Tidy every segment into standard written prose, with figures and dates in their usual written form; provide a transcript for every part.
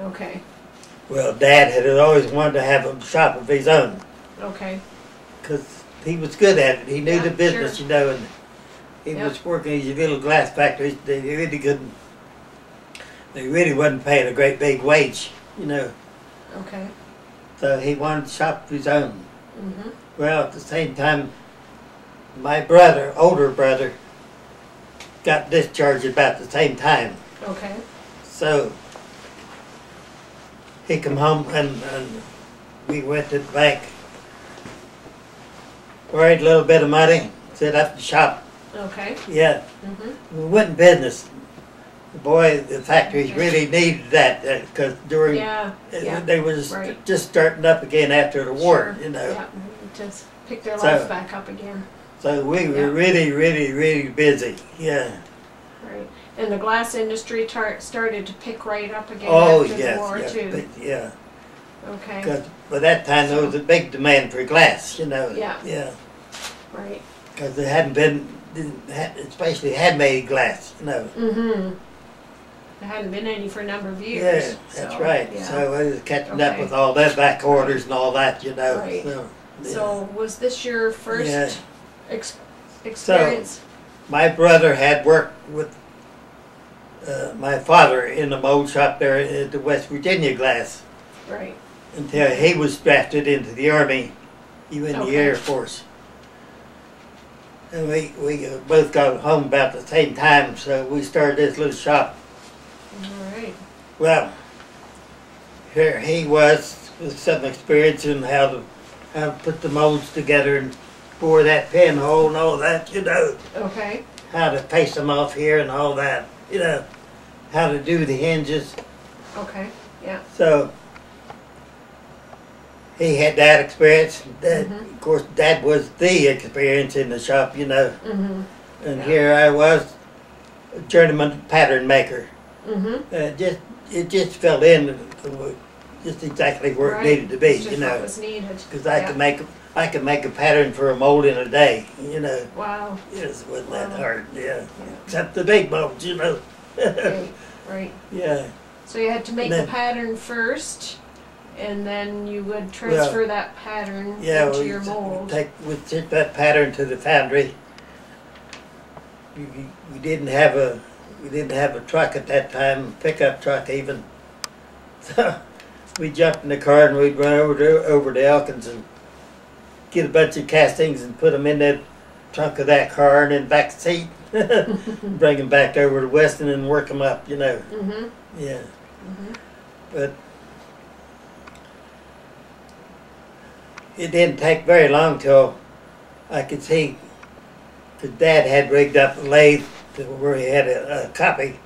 Okay. Well, Dad had always wanted to have a shop of his own Okay. because he was good at it. He knew Yeah, the business, sure. you know, and he Yep. was working in these little glass factories. They really couldn't. They really wasn't paying a great big wage, you know. Okay. So he wanted a shop of his own. Mhm. Well, at the same time, my brother, older brother, got discharged about the same time. Okay. So he come home and we went to the bank, borrowed a little bit of money, set up the shop. Okay. Yeah, Mhm. we went in business. The factories really needed that because during Yeah. Yeah. they was Right. just starting up again after the war, Sure. you know. Yeah. Just pick their So- life back up again. So we were Yeah. really busy. Yeah. Right. And the glass industry started to pick right up again Oh after yes, the war yes, too. yeah. Okay. Because by that time there was a big demand for glass, you know. Yeah. Yeah. Right. Because there hadn't been, especially handmade glass, you know. Mhm. There hadn't been any for a number of years. Yeah, that's so, right. Yeah. So I was catching up Okay. with all that back orders and all that, you know. Right. So, yeah. So was this your first Yeah. experience? My brother had worked with my father in a mold shop there at the West Virginia glass Right. until he was drafted into the Army, even the Okay. Air Force. And we both got home about the same time, so we started this little shop. All right. Well, here he was with some experience in how to put the molds together and bore that pinhole and all that, you know. Okay. How to paste them off here and all that, you know. How to do the hinges. Okay. Yeah. So he had that experience. That, Mhm. Of course, that was the experience in the shop, you know. Mhm. And Yeah. here I was, a journeyman pattern maker. Mhm. It just fell in, just exactly where Right. it needed to be, It's just you know. what was needed. Because I Yeah. could make a pattern for a mold in a day, you know. Wow. It wasn't that Wow. hard, yeah. Yeah. Except the big molds, you know. Right. Right. Yeah. So you had to make Then- the pattern first, and then you would transfer that pattern Yeah, into your mold. we'd take that pattern to the foundry. We didn't have a truck at that time, pickup truck even. So we jumped in the car and we'd run over to Elkins and get a bunch of castings and put them in the trunk of that car and in the back seat. Bring them back over to Weston and work them up, you know. Mhm. Yeah. Mhm. But it didn't take very long till I could see, because Dad had rigged up a lathe to where he had a template,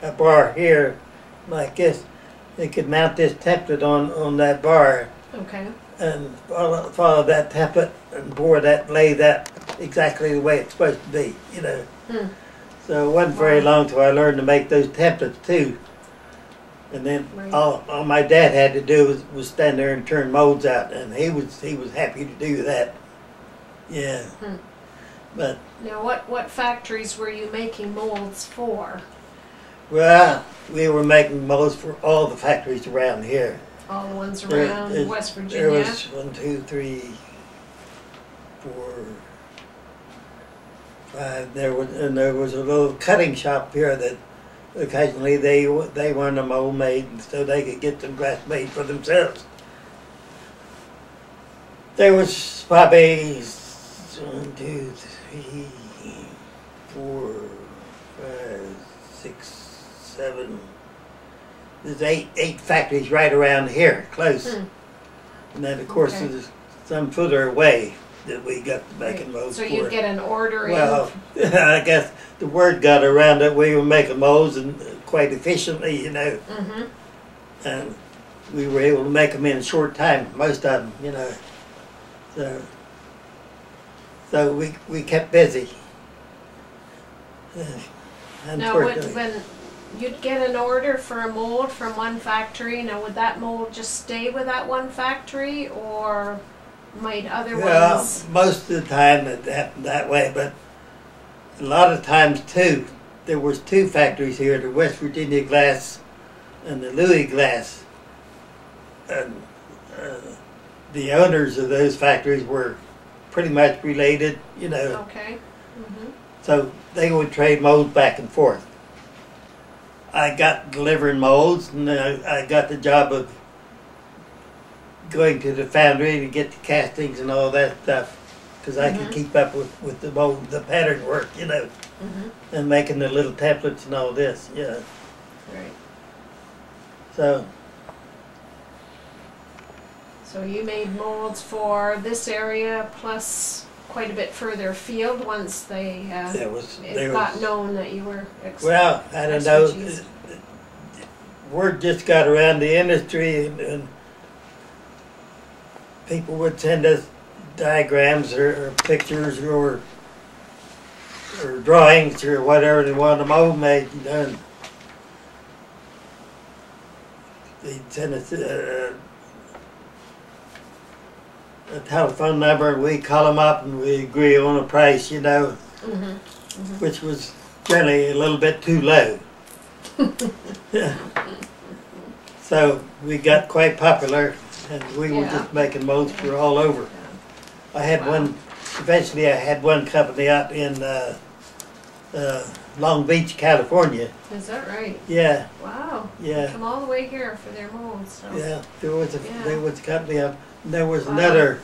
a bar here like this. They could mount this template on that bar Okay. and follow that template and bore that lathe that exactly the way it's supposed to be, you know. Hmm. So it wasn't very Wow. long till I learned to make those templates too. And then Right. all my dad had to do was stand there and turn molds out, and he was happy to do that. Yeah. Hmm. But Now, what factories were you making molds for? well, we were making molds for all the factories around here. All the ones There- around there's- West There Virginia? was 1, 2, 3, 4, 5. There was a little cutting shop here that occasionally they wanted a mold made so they could get some glass made for themselves. There was probably 1, 2, 3, 4, 5, 6, 7. There's eight factories right around here, close. Hmm. And then of course Okay. there's some further away that we got to making molds So for. you'd get an order Well, I guess the word got around that we were making molds and quite efficiently, you know, in. Mm-hmm. and we were able to make them in a short time, most of them, you know. So we kept busy. Now, Unfortunately. when you'd get an order for a mold from one factory, now would that mold just stay with that one factory, or might other Well, ones? most of the time it happened that way, but a lot of times too, there was two factories here, the West Virginia Glass and the Louis Glass. And the owners of those factories were pretty much related, you know. Okay. Mm-hmm. So they would trade molds back and forth. I got delivering molds, and I got the job of going to the foundry to get the castings and all that stuff, because I could keep up with the mold, the pattern work, you know, and making the little templates and all this, yeah. Right. So you made molds for this area plus quite a bit further afield once they it got known that you were well, I don't know. Word just got around the industry, and people would send us diagrams or pictures or drawings or whatever they wanted a mold made, you know. They'd send us a telephone number, and we call them up and we agree on a price, you know, which was generally a little bit too low. So we got quite popular, and we were just making molds for all over. I had eventually I had one company out in Long Beach, California. Is that right? Yeah. Wow. Yeah. They come all the way here for their molds. So. Yeah, there was a company up. There was another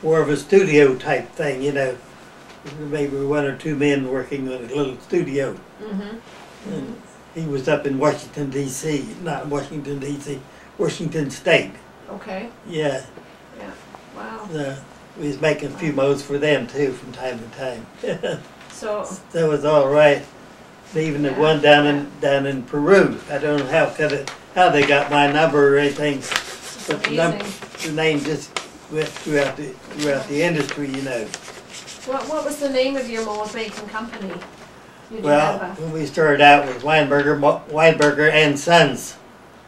more of a studio type thing, you know, maybe one or two men working on a little studio. And he was up in Washington D.C., not Washington D.C., Washington State. Okay. Yeah. Yeah. Wow. We was making a few molds for them too from time to time. So that was all right. Even the one down in Peru, I don't know how they got my number or anything, but the name just went throughout the industry, you know. What was the name of your mold making company? Well, when we started out with Weinberger and Sons.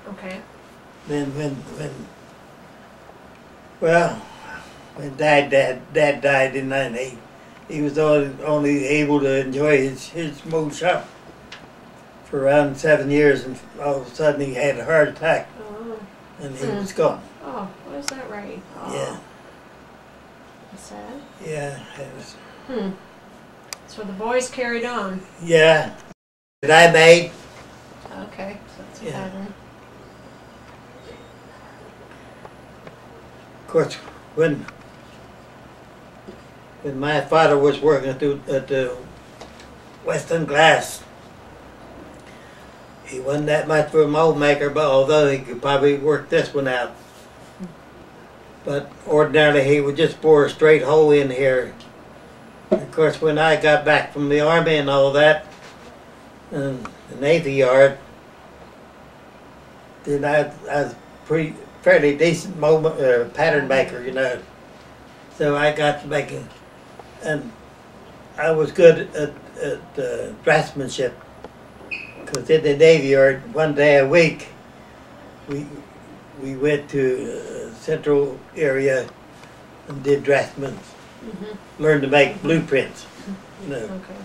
Okay. Then when Dad died in '98, he was only able to enjoy his mold shop for around 7 years, and all of a sudden he had a heart attack, and he was gone. Oh, was that right? Oh. Yeah. That's sad. Yeah, it was. So the boys carried on. Yeah. That I made. Okay, so that's a pattern. Of course, when my father was working at the Western Glass, he wasn't that much of a mold maker, but although he could probably work this one out. But ordinarily he would just bore a straight hole in here. Of course, when I got back from the Army and all that, and the Navy Yard, then I was fairly decent pattern maker, you know. So I got to making, and I was good at draftsmanship. Because in the Navy Yard, one day a week, we went to central area and did draftsmen. Learned to make blueprints, you know. Okay.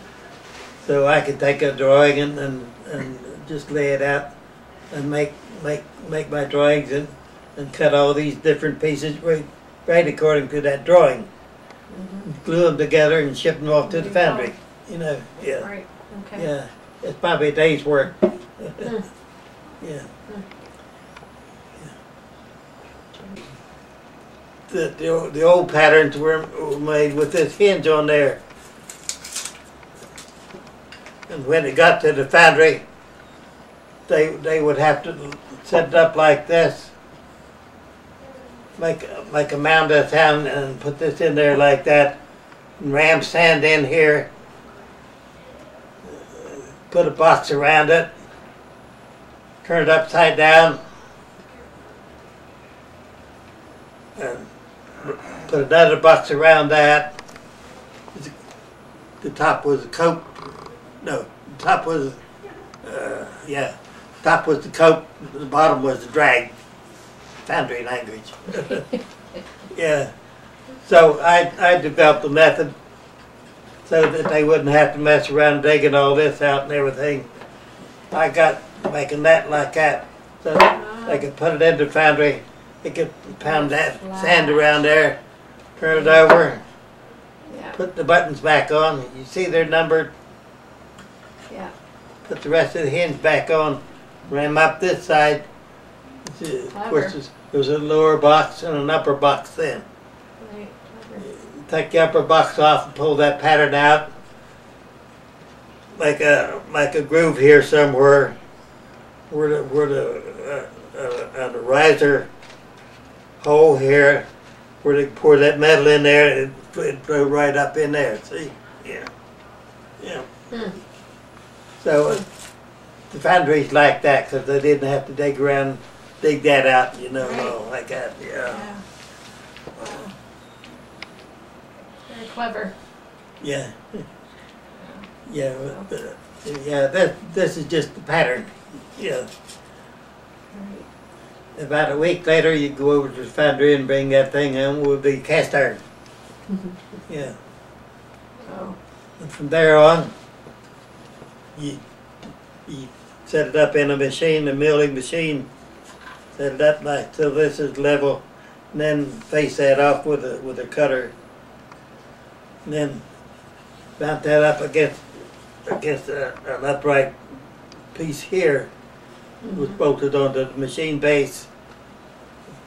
So I could take a drawing and just lay it out and make my drawings and cut all these different pieces right according to that drawing. Glue them together and ship them off to the foundry, you know. Yeah. Right. Okay. Yeah. It's probably a day's work. Yeah. The old patterns were made with this hinge on there. And when it got to the foundry, they would have to set it up like this. Make a mound of sand and put this in there like that. And ram sand in here. Put a box around it. Turn it upside down. And put another box around that. The top was the coat. No, the top was, the top was the coat. The bottom was the drag. Foundry language. Yeah. So I developed a method so that they wouldn't have to mess around digging all this out and everything. I got making that like that, so they could put it in the foundry. They could pound that sand around there, turn it over, Yeah. put the buttons back on. You see they're numbered. Yeah. Put the rest of the hinge back on. Ram up this side. Of course, there's a lower box and an upper box then. Right. Take the upper box off and pull that pattern out. Make a groove here somewhere where the riser hole here, where they pour that metal in there and it go right up in there. See? Yeah. Yeah. So the foundry's like that because they didn't have to dig around, dig that out, you know, Right. all like that. Yeah. Yeah. Wow. Very clever. Yeah. Yeah. This is just the pattern. Yeah. Right. About a week later, you go over to the foundry and bring that thing in with the cast iron. Yeah. Oh. And from there on, you set it up in a machine, a milling machine. Set it up like so this is level, and then face that off with a cutter. And then mount that up against an upright piece here. Was bolted onto the machine base.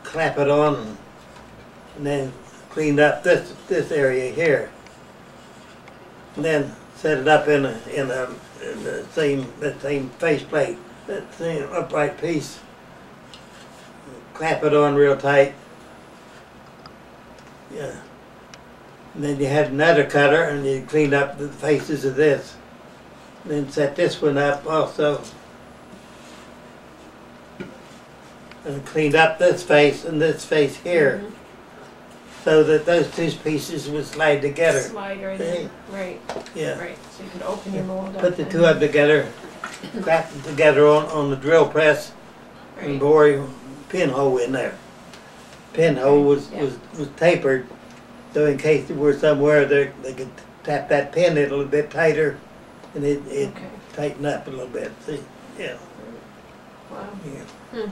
Clamp it on, and then clean up this area here. And then set it up in the same faceplate, that same upright piece. Clamp it on real tight. Yeah. And then you had another cutter, and you clean up the faces of this. And then set this one up also. And cleaned up this face and this face here, so that those two pieces would slide together. Slide right See? in. Right. Yeah. Right. So you can open your mold up. Put the two of them together, clamp them together on the drill press, and bore your pinhole in there. Pinhole was tapered, so in case there were somewhere there they could tap that pin in a little bit tighter, and it tighten up a little bit. See? Yeah. Wow. Yeah.